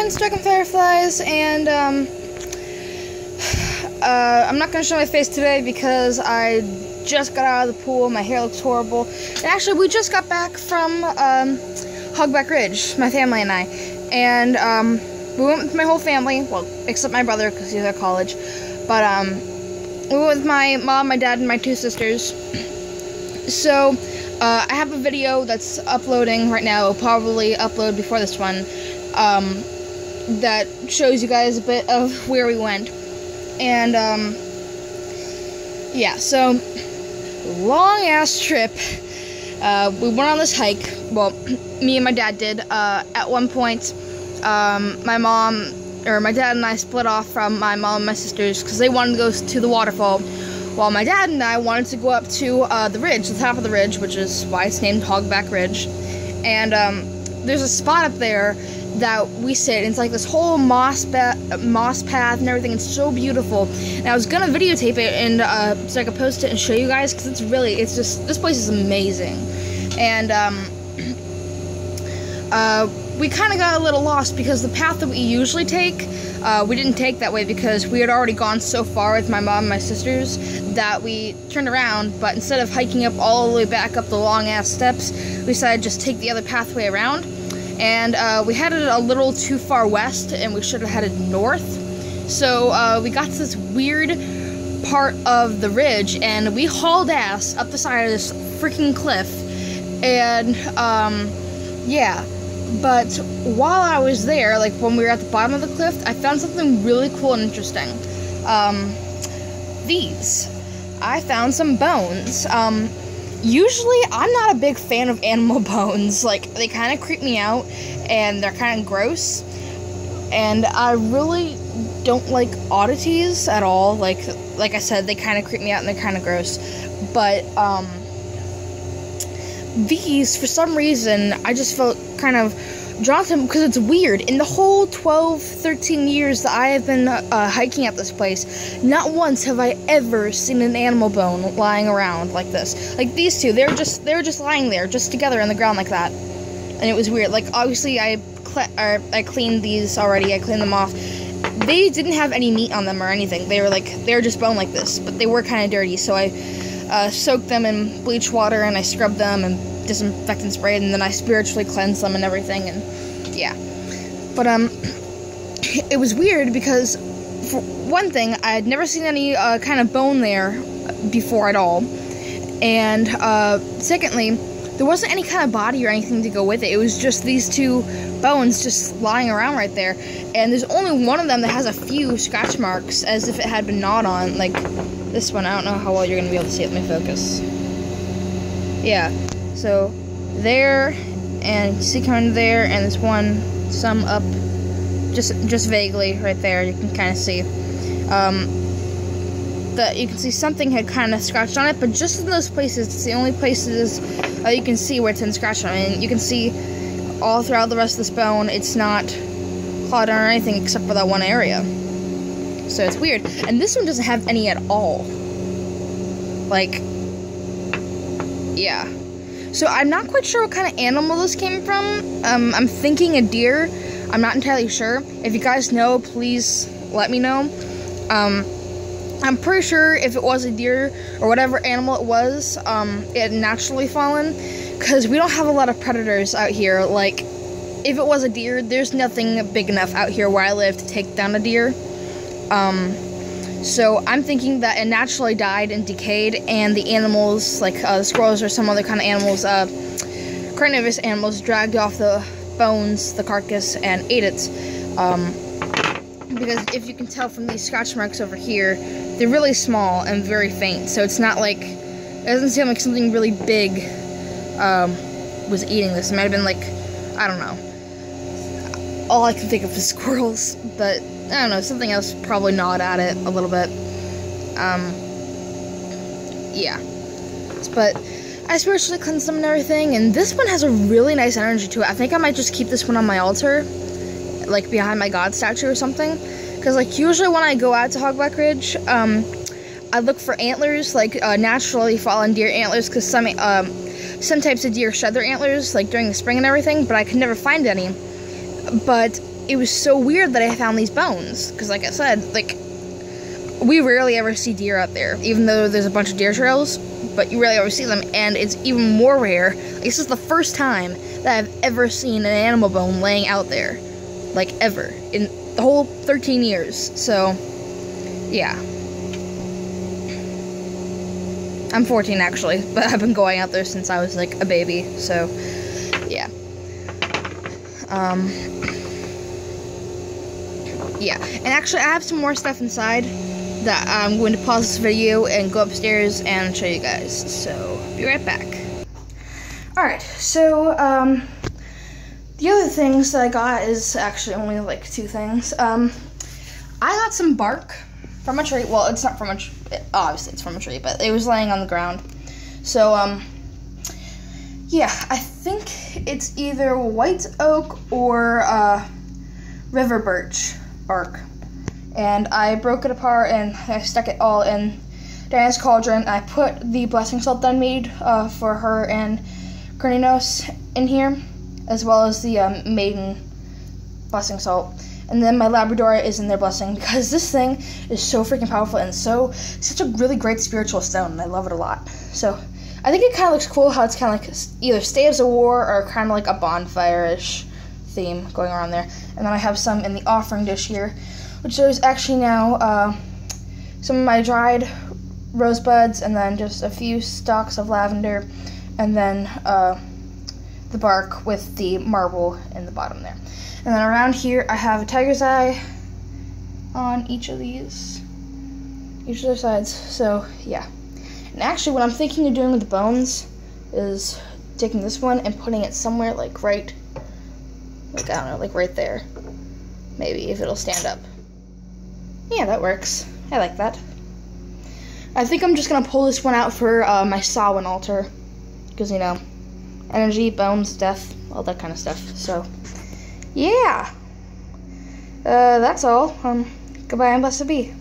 friends, Dragon Fireflies, and I'm not going to show my face today because I just got out of the pool. My hair looks horrible. And actually, we just got back from Hogback Ridge, my family and I. And we went with my whole family, well, except my brother because he's at college. But we went with my mom, my dad, and my two sisters. So I have a video that's uploading right now. It'll probably upload before this one. That shows you guys a bit of where we went. And, yeah, so, long ass trip. We went on this hike. Well, me and my dad did. At one point, my dad and I split off from my mom and my sisters because they wanted to go to the waterfall, while my dad and I wanted to go up to the ridge, the top of the ridge, which is why it's named Hogback Ridge. And there's a spot up there that we sit, and it's like this whole moss path and everything. It's so beautiful, and I was gonna videotape it and so I could post it and show you guys, because it's just, this place is amazing. And we kind of got a little lost because the path that we usually take, we didn't take that way because we had already gone so far with my mom and my sisters that we turned around. But instead of hiking up all the way back up the long ass steps, we decided to just take the other pathway around. And we headed a little too far west, and we should have headed north. So we got to this weird part of the ridge, and we hauled ass up the side of this freaking cliff. And yeah, but while I was there, like when we were at the bottom of the cliff, I found something really cool and interesting. I found some bones. Usually, I'm not a big fan of animal bones. Like, they kind of creep me out, and they're kind of gross. And I really don't like oddities at all. Like I said, they kind of creep me out, and they're kind of gross. But, these, for some reason, I just felt kind of drawn to them because it's weird. In the whole 12, 13 years that I have been hiking at this place, not once have I ever seen an animal bone lying around like this. Like these two, they were just lying there, just together on the ground like that, and it was weird. Like obviously, I cleaned these already. I cleaned them off. They didn't have any meat on them or anything. They were just bone like this, but they were kind of dirty. So I soaked them in bleach water, and I scrubbed them and disinfectant sprayed, and then I spiritually cleansed them and everything. And yeah, but it was weird because, for one thing, I had never seen any kind of bone there before at all, and secondly, there wasn't any kind of body or anything to go with it. It was just these two bones just lying around right there, and there's only one of them that has a few scratch marks as if it had been gnawed on, like this one. I don't know how well you're gonna be able to see it. Let me focus. Yeah, so there, and you see kind of there, and this one some up just vaguely right there. You can kind of see that you can see something had kind of scratched on it, but just in those places, it's the only places you can see where it's been scratched on. And you can see all throughout the rest of this bone, it's not clawed on or anything except for that one area. So it's weird. And this one doesn't have any at all. Like, yeah. So I'm not quite sure what kind of animal this came from. I'm thinking a deer. I'm not entirely sure. If you guys know, please let me know. I'm pretty sure if it was a deer or whatever animal it was, it had naturally fallen, because we don't have a lot of predators out here. Like, if it was a deer, there's nothing big enough out here where I live to take down a deer. So I'm thinking that it naturally died and decayed, and the animals, like the squirrels or some other kind of animals, carnivorous animals, dragged off the bones, the carcass, and ate it. Because if you can tell from these scratch marks over here, they're really small and very faint. So it's not like, it doesn't seem like something really big was eating this. It might have been like, I don't know. All I can think of is squirrels, but I don't know, something else probably gnawed at it a little bit. Yeah. But I spiritually cleansed them and everything, and this one has a really nice energy to it. I think I might just keep this one on my altar, like behind my god statue or something. Because like usually when I go out to Hogback Ridge, I look for antlers, like naturally fallen deer antlers, because some types of deer shed their antlers like during the spring and everything, but I could never find any. But it was so weird that I found these bones. Because like I said, like, we rarely ever see deer out there, even though there's a bunch of deer trails, but you rarely ever see them, and it's even more rare. This is the first time that I've ever seen an animal bone laying out there. Like, ever. In the whole 13 years. So, yeah. I'm 14, actually, but I've been going out there since I was, like, a baby, so, yeah. Yeah, and actually, I have some more stuff inside that I'm going to pause this video and go upstairs and show you guys, so, be right back. Alright, so, the other things that I got is actually only, like, 2 things. I got some bark from a tree. Well, it's not from a tree. Obviously, it's from a tree, but it was laying on the ground. So, yeah, I think it's either white oak or river birch bark. And I broke it apart and I stuck it all in Diana's cauldron. I put the blessing salt that I made for her and Corninos in here, as well as the maiden blessing salt. And then my Labrador is in their blessing, because this thing is so freaking powerful and such a really great spiritual stone, and I love it a lot. So I think it kind of looks cool how it's kind of like either Staves of War or kind of like a bonfire-ish theme going around there. And then I have some in the offering dish here, which there's actually now some of my dried rosebuds, and then just a few stalks of lavender, and then the bark with the marble in the bottom there. And then around here, I have a tiger's eye on each of their sides. So, yeah. And actually, what I'm thinking of doing with the bones is taking this one and putting it somewhere, like, right, like, I don't know, like, right there. Maybe, if it'll stand up. Yeah, that works. I like that. I think I'm just gonna pull this one out for my Samhain altar. Because, you know, energy, bones, death, all that kind of stuff. So, yeah. That's all. Goodbye and blessed be.